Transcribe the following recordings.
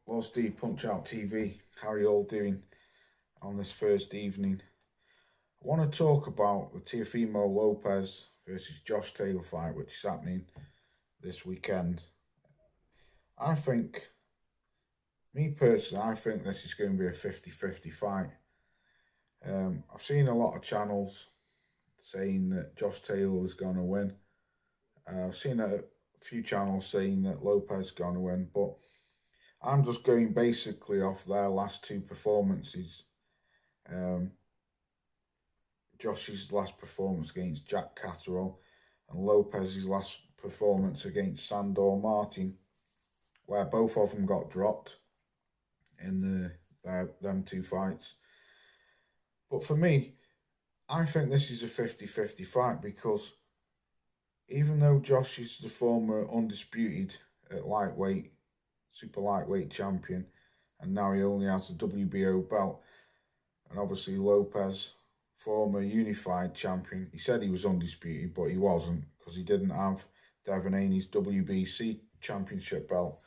Lord Steve, Punch Out TV. How are you all doing on this first evening? I want to talk about the Teofimo Lopez versus Josh Taylor fight, which is happening this weekend. Me personally, I think this is going to be a 50-50 fight. I've seen a lot of channels saying that Josh Taylor was going to win. I've seen a few channels saying that Lopez is going to win, but I'm just going basically off their last two performances. Josh's last performance against Jack Catterall and Lopez's last performance against Sandor Martin, where both of them got dropped in them two fights. But for me, I think this is a 50-50 fight because even though Josh is the former undisputed at lightweight, super lightweight champion, and now he only has the WBO belt, and obviously Lopez, former unified champion, he said he was undisputed, but he wasn't because he didn't have Devin Haney's WBC championship belt.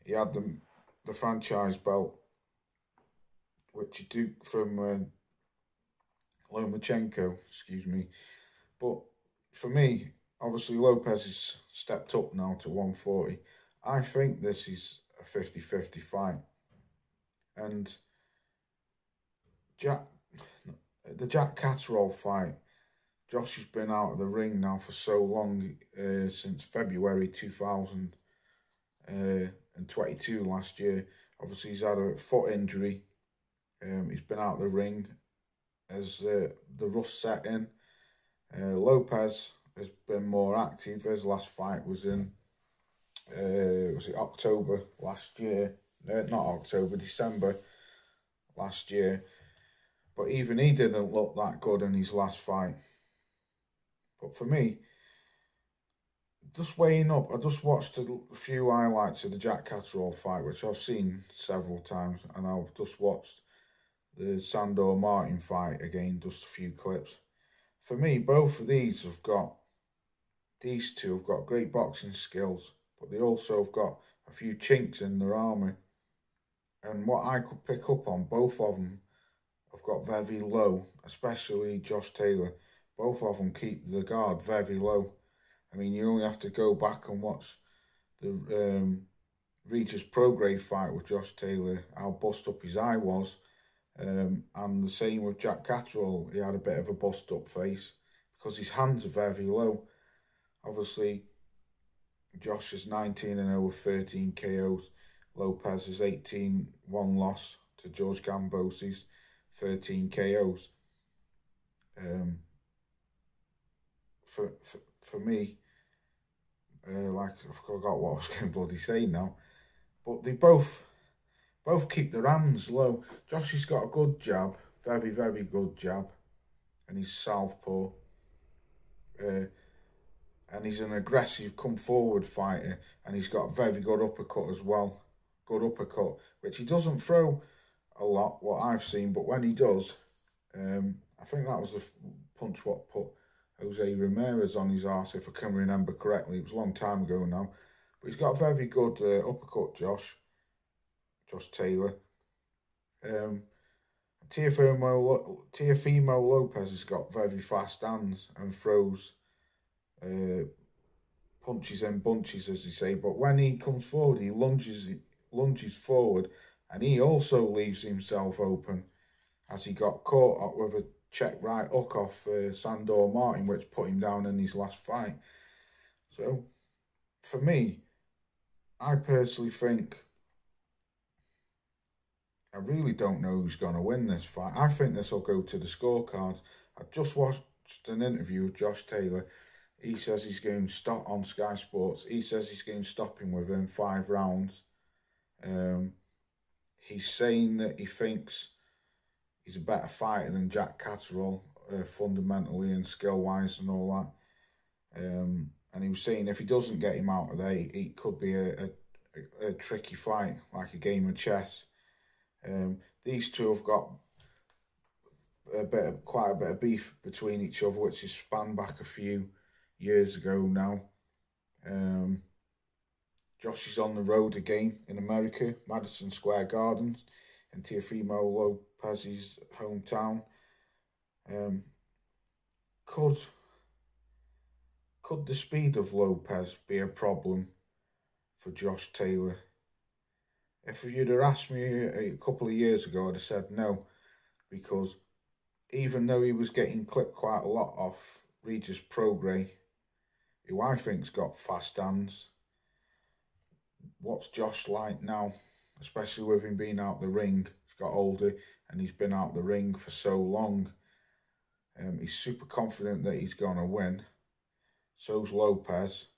He had the franchise belt, which he took from Lomachenko, excuse me. But for me, obviously Lopez has stepped up now to 140. I think this is a 50-50 fight. And the Jack Catterall fight, Josh has been out of the ring now for so long, since February 2022 last year. Obviously he's had a foot injury. He's been out of the ring as the rust set in. Lopez has been more active. His last fight was in was it October last year? Not October, December last year. But even he didn't look that good in his last fight. But for me, just weighing up, I just watched a few highlights of the Jack Catterall fight, which I've seen several times, and I've just watched the Sandor Martin fight again, just a few clips. For me, both of these two have got great boxing skills, but they also have got a few chinks in their armour. And what I could pick up on, both of them have got very low, especially Josh Taylor. Both of them keep the guard very low. I mean, you only have to go back and watch the Regis Prograis fight with Josh Taylor, how bust up his eye was. And the same with Jack Catterall. He had a bit of a bust up face because his hands are very low. Obviously, Josh is 19-0 with 13 KOs. Lopez is 18-1 loss to George Gambosi's 13 KOs. For me, like I forgot what I was going to bloody say now, but they both keep their hands low. Josh has got a good jab, very good jab, and he's southpaw. And he's an aggressive, come forward fighter, and he's got a very good uppercut as well. Good uppercut, which he doesn't throw a lot, what I've seen, but when he does, I think that was the punch what put Jose Ramirez on his arse, if I can remember correctly. It was a long time ago now, but he's got a very good uppercut, Josh Taylor. Teofimo Lopez has got very fast hands and throws punches and bunches, as they say, but when he comes forward, he lunges forward, and he also leaves himself open, as he got caught up with a check right hook off Sandor Martin, which put him down in his last fight. So for me, I personally think, I really don't know who's going to win this fight. I think this will go to the scorecards. I just watched an interview with Josh Taylor. He says he's going to stop on Sky Sports. He says he's going to stop him within 5 rounds. He's saying that he thinks he's a better fighter than Jack Catterall, fundamentally and skill-wise and all that. And he was saying if he doesn't get him out of there, it could be a tricky fight, like a game of chess. These two have got quite a bit of beef between each other, which is spanned back a few years ago now. Josh is on the road again in America, Madison Square Gardens, in Teofimo Lopez's hometown. Could the speed of Lopez be a problem for Josh Taylor? If you'd have asked me a couple of years ago, I'd have said no, because even though he was getting clipped quite a lot off Regis Prograis, who I think's got fast hands, what's Josh like now, especially with him being out the ring? He's got older and he's been out the ring for so long. He's super confident that he's going to win. So's Lopez.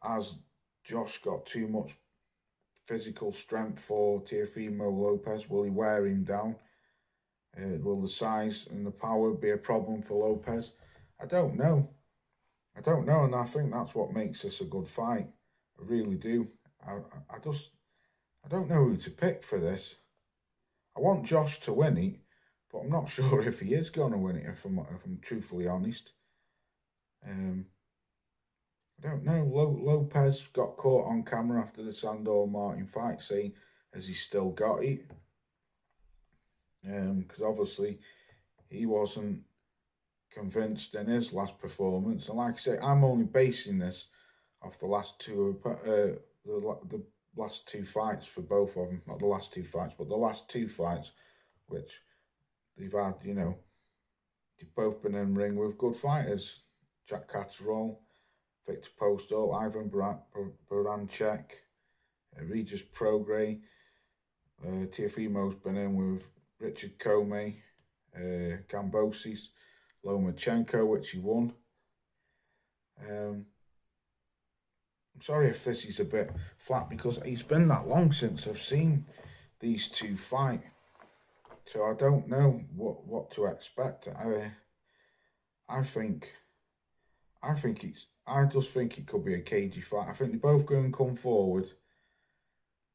Has Josh got too much physical strength for Teofimo Lopez? Will he wear him down? Will the size and the power be a problem for Lopez? I don't know. And I think that's what makes this a good fight. I really do. I don't know who to pick for this. I want Josh to win it, but I'm not sure if he is going to win it, if I'm truthfully honest. I don't know. Lopez got caught on camera after the Sandor Martin fight saying, has he still got it? Because obviously he wasn't convinced in his last performance. And like I say, I'm only basing this off the last two, the last two fights for both of them. Not the last two fights, but the last two fights, which they've had, you know, they've both been in ring with good fighters. Jack Catterall, Victor Postol, Ivan Barancek, Regis Prograis. Teofimo's been in with Richard Comey, Gambosis, Lomachenko, which he won. I'm sorry if this is a bit flat, because it's been that long since I've seen these two fight, so I don't know what to expect. I just think it could be a cagey fight. I think they're both going to come forward,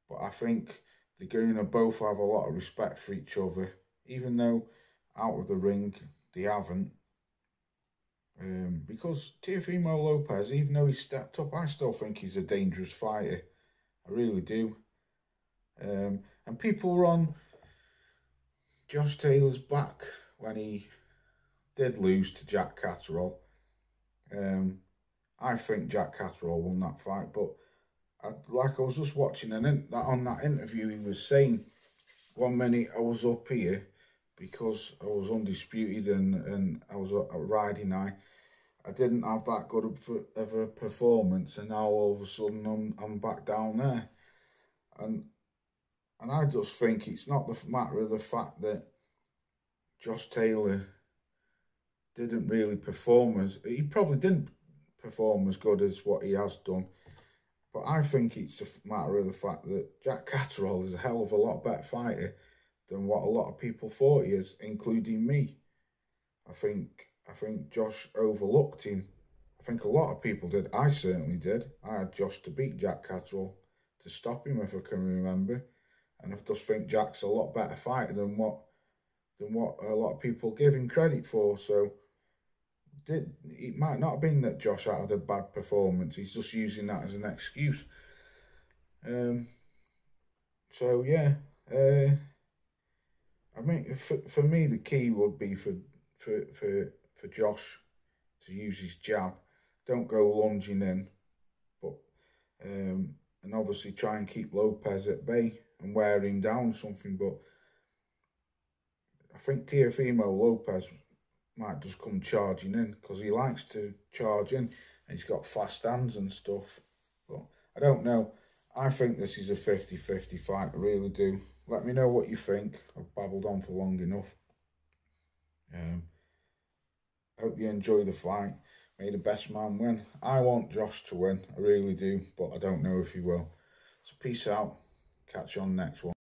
but I think they're going to both have a lot of respect for each other, even though out of the ring they haven't. Because Teofimo Lopez, even though he's stepped up, I still think he's a dangerous fighter. I really do. And people were on Josh Taylor's back when he did lose to Jack Catterall. I think Jack Catterall won that fight, but I was just watching on that interview, he was saying 1 minute I was up here because I was undisputed and I was riding high. I didn't have that good of a performance, and now all of a sudden I'm back down there. And I just think it's not the matter of the fact that Josh Taylor didn't really perform he probably didn't perform as good as what he has done. But I think it's a matter of the fact that Jack Catterall is a hell of a lot better fighter than what a lot of people thought he is, including me. I think Josh overlooked him. I think a lot of people did. I certainly did. I had Josh to beat Jack Catterall, to stop him, if I can remember. And I just think Jack's a lot better fighter than what a lot of people give him credit for. So it might not have been that Josh had a bad performance. He's just using that as an excuse. So yeah, I mean, for me, the key would be for Josh to use his jab. Don't go lunging in, but and obviously try and keep Lopez at bay and wear him down or something. But I think Teofimo Lopez might just come charging in, because he likes to charge in and he's got fast hands and stuff. But I don't know. I think this is a 50-50 fight. I really do. Let me know what you think. I've babbled on for long enough. Hope you enjoy the fight. May the best man win. I want Josh to win. I really do. But I don't know if he will. So peace out. Catch you on the next one.